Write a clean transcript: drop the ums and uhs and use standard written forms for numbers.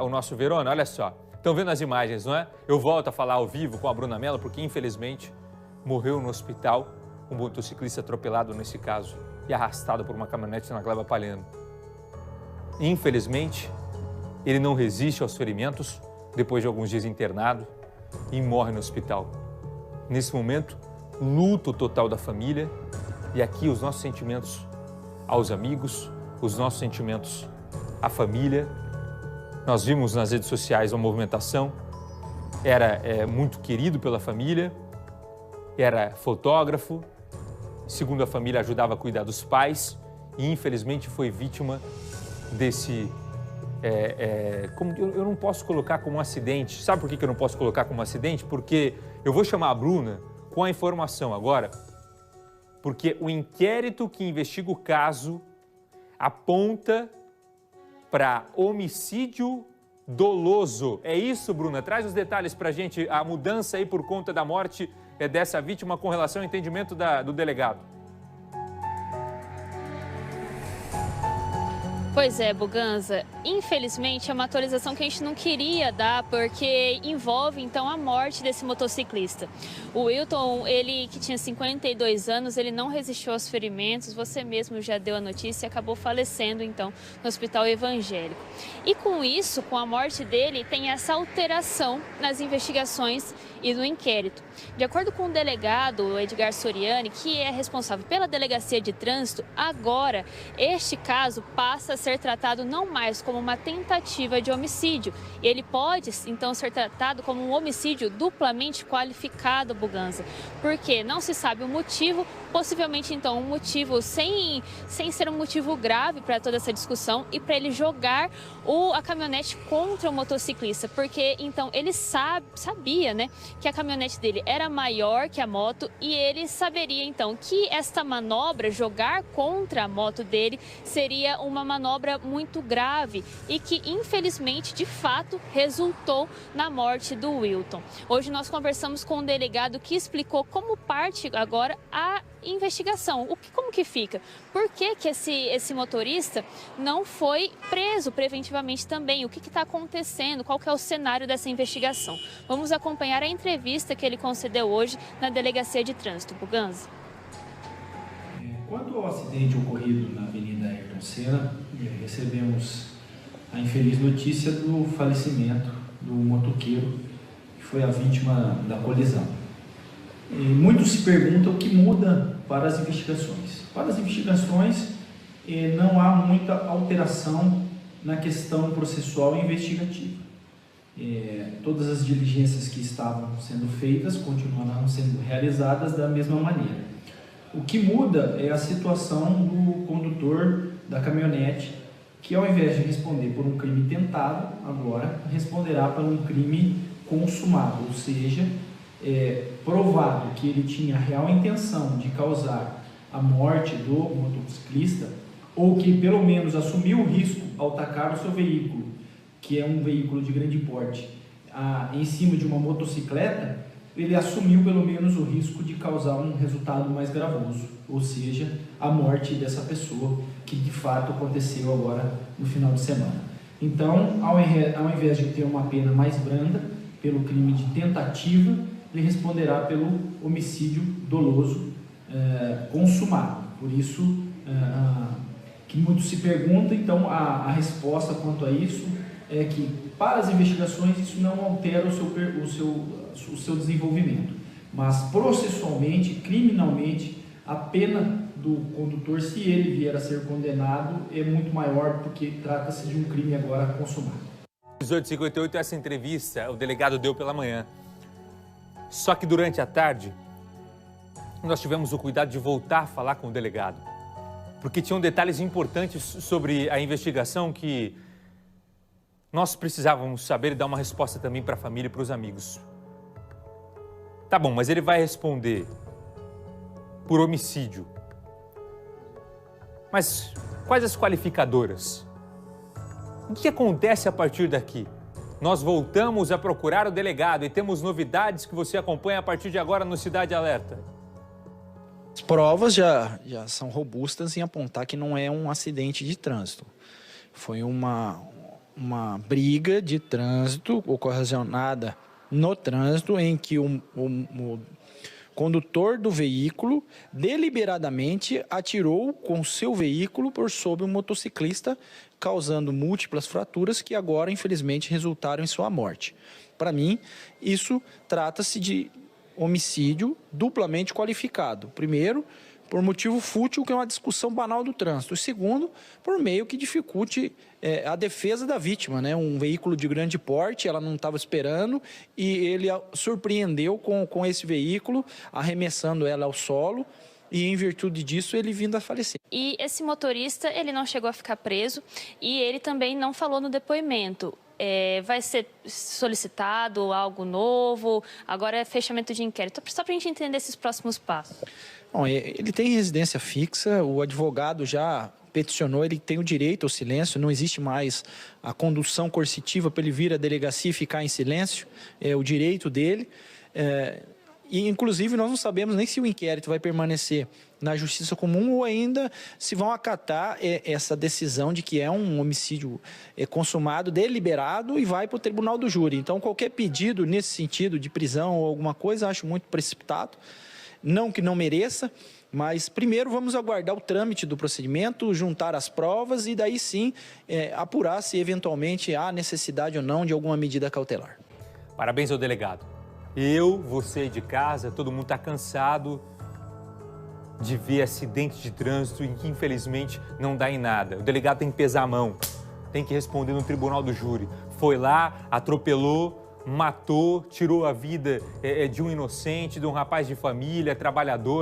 O nosso Verona, olha só. Estão vendo as imagens, não é? Eu volto a falar ao vivo com a Bruna Mello, porque infelizmente morreu no hospital um motociclista atropelado nesse caso e arrastado por uma caminhonete na Gleba Palhano. Infelizmente, ele não resiste aos ferimentos depois de alguns dias internado e morre no hospital. Nesse momento, luto total da família e aqui os nossos sentimentos aos amigos, os nossos sentimentos à família. Nós vimos nas redes sociais uma movimentação, era muito querido pela família, era fotógrafo, segundo a família ajudava a cuidar dos pais e infelizmente foi vítima desse... eu não posso colocar como um acidente. Sabe por que eu não posso colocar como um acidente? Porque eu vou chamar a Bruna com a informação agora, porque o inquérito que investiga o caso aponta para homicídio doloso. É isso, Bruna? Traz os detalhes para a gente, a mudança aí por conta da morte dessa vítima com relação ao entendimento do delegado. Pois é, Buganza, infelizmente é uma atualização que a gente não queria dar porque envolve então a morte desse motociclista. O Wilton, ele que tinha 52 anos, ele não resistiu aos ferimentos, você mesmo já deu a notícia e acabou falecendo então no Hospital Evangélico. E com isso, com a morte dele, tem essa alteração nas investigações e no inquérito. De acordo com o delegado Edgar Soriani, que é responsável pela Delegacia de Trânsito, agora este caso passa a ser tratado não mais como uma tentativa de homicídio. Ele pode, então, ser tratado como um homicídio duplamente qualificado, Buganza, porque não se sabe o motivo, possivelmente, então, um motivo sem ser um motivo grave para toda essa discussão e para ele jogar a caminhonete contra o motociclista, porque, então, ele sabia, né, que a caminhonete dele era maior que a moto e ele saberia, então, que esta manobra, jogar contra a moto dele, seria uma manobra muito grave e que, infelizmente, de fato, resultou na morte do Wilton. Hoje nós conversamos com um delegado que explicou como parte agora a investigação. Como que fica? Por que esse motorista não foi preso preventivamente também? O que está acontecendo? Qual que é o cenário dessa investigação? Vamos acompanhar a entrevista que ele concedeu hoje na Delegacia de Trânsito. Buganza. Quanto ao acidente ocorrido na Avenida Ayrton Senna, recebemos a infeliz notícia do falecimento do motoqueiro que foi a vítima da colisão. E muitos se perguntam o que muda para as investigações. Para as investigações, não há muita alteração na questão processual e investigativa. Todas as diligências que estavam sendo feitas continuarão sendo realizadas da mesma maneira. O que muda é a situação do condutor da caminhonete, que ao invés de responder por um crime tentado, agora responderá por um crime consumado, ou seja, provado que ele tinha real intenção de causar a morte do motociclista, ou que pelo menos assumiu o risco ao tacar o seu veículo, que é um veículo de grande porte, em cima de uma motocicleta, ele assumiu pelo menos o risco de causar um resultado mais gravoso, ou seja, a morte dessa pessoa, que de fato aconteceu agora no final de semana. Então, ao invés de ter uma pena mais branda pelo crime de tentativa, ele responderá pelo homicídio doloso consumado. Por isso que muitos se perguntam, então a resposta quanto a isso é que para as investigações isso não altera o seu desenvolvimento, mas processualmente, criminalmente, a pena do condutor, se ele vier a ser condenado, é muito maior, porque trata-se de um crime agora consumado. 18h58, essa entrevista o delegado deu pela manhã. Só que durante a tarde, nós tivemos o cuidado de voltar a falar com o delegado, porque tinham detalhes importantes sobre a investigação que nós precisávamos saber e dar uma resposta também para a família e para os amigos. Tá bom, mas ele vai responder por homicídio. Mas quais as qualificadoras? O que acontece a partir daqui? Nós voltamos a procurar o delegado e temos novidades que você acompanha a partir de agora no Cidade Alerta. As provas já são robustas em apontar que não é um acidente de trânsito. Foi uma uma briga de trânsito ocasionada no trânsito em que o condutor do veículo deliberadamente atirou com seu veículo por sobre um motociclista, causando múltiplas fraturas que agora, infelizmente, resultaram em sua morte. Para mim, isso trata-se de homicídio duplamente qualificado. Primeiro, por motivo fútil, que é uma discussão banal do trânsito. E segundo, por meio que dificulte a defesa da vítima, né? Um veículo de grande porte, ela não estava esperando e ele a surpreendeu com esse veículo, arremessando ela ao solo. E, em virtude disso, ele vindo a falecer. E esse motorista, ele não chegou a ficar preso e ele também não falou no depoimento. Vai ser solicitado algo novo? Agora é fechamento de inquérito. Só para a gente entender esses próximos passos. Bom, ele tem residência fixa, o advogado já peticionou, ele tem o direito ao silêncio, não existe mais a condução coercitiva para ele vir à delegacia e ficar em silêncio, é o direito dele. E, inclusive, nós não sabemos nem se o inquérito vai permanecer na Justiça Comum ou ainda se vão acatar essa decisão de que é um homicídio consumado, deliberado e vai para o tribunal do júri. Então, qualquer pedido nesse sentido de prisão ou alguma coisa, acho muito precipitado. Não que não mereça, mas primeiro vamos aguardar o trâmite do procedimento, juntar as provas e daí sim apurar se eventualmente há necessidade ou não de alguma medida cautelar. Parabéns ao delegado. Você de casa, todo mundo está cansado de ver acidentes de trânsito em que infelizmente não dá em nada. O delegado tem que pesar a mão, tem que responder no tribunal do júri. Foi lá, atropelou, matou, tirou a vida de um inocente, de um rapaz de família, trabalhador,